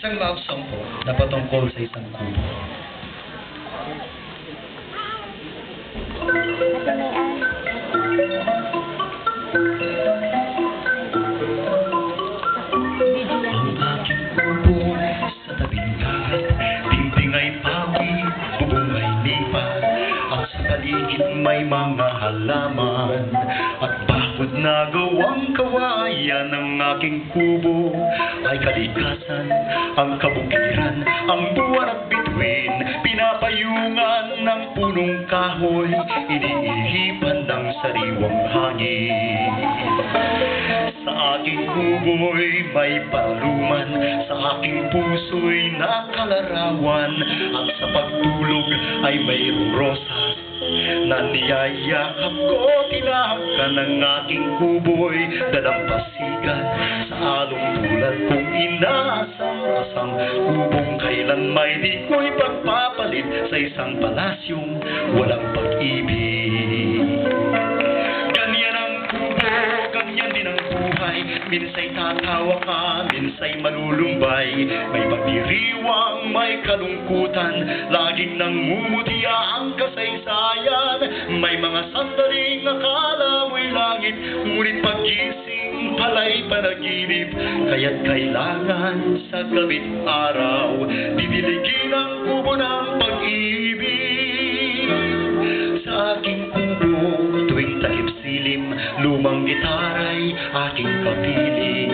Isang love song po na patungkol sa isang kubo. Ang aking kubo sa tabing dagat, dingding ay pawi, bubong ay nipa, at sa paligid may mga halaman, at bakod na gawang kawayan ng aking kubo ay kalikasan, ang kabukiran, ang buwan at bituin, pinapayungan ng punong kahoy, iniihipan ng sariwang hangin. Sa aking kubo'y may paraluman, sa aking puso'y nakalarawan, at sa pagtulog ay mayroong rosas na niyayakap ko. Tinahakan ng aking kubo'y dalampasigan sa along tulad kong inaasam-asam. Kubong kailan may di ko'y pagpapalit sa isang palasyong walang pag-ibig. Ganyan ang kubo, ganyan din ang buhay. Minsa'y tatawa ka, minsa'y malulumbay. May pagdiriwang, may kalungkutan, laging nangungutya ang kasaysayan. May mga sandaling akala mo'y langit, ngunit paggising pala'y panaginip. Kaya't kailangan sa gabi't araw, didiligin ang kubo ng pag-ibig. Sa aking kubo, tuwing takip-silim, lumang gitara'y aking kapiling.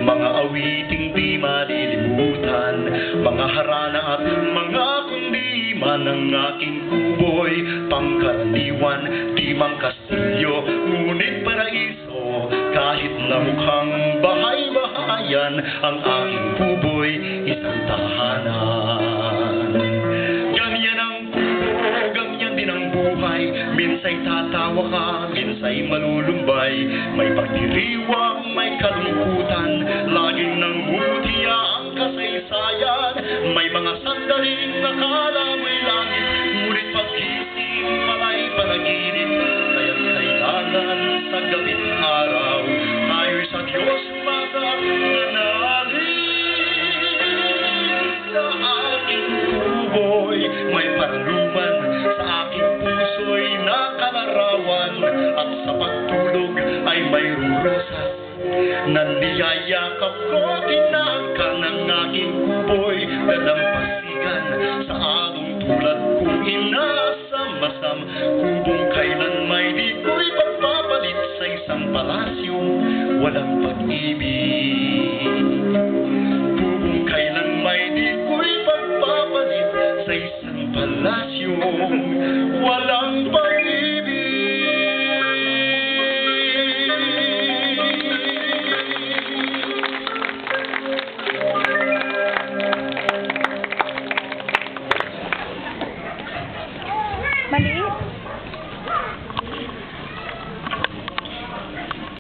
Mga awiting di malilimutan, mga harana at mga kundiman ng aking kubo'y pangkaraniwan. Di mang kastilyo, ngunit paraiso, kahit na mukhang bahay-bahayan, ang aking kubo'y isang tahanan. Ganyan ang kubo, ganyan din ang buhay. Minsa'y tatawa ka, minsa'y malulumbay. May pagdiriwang, may kalungkutan, laging nangungutya ang kasaysayan. May mga sandaling akala mo'y langit, ngunit paggising pala'y panaginip. Kaya't kailangan sa gabi't araw, tayo'y sa Diyos mananalig. Sa aking kubo'y may paraluman, sa aking puso'y nakalarawan, at sa pagtulog ay mayroong rosas na niyayakap ko. Tinahakan ng aking kubo'y dalampasigan sa along tulad kong inaasam-asam. Kubong kailan may di ko'y pagpapalit sa isang palasyong walang pag-ibig.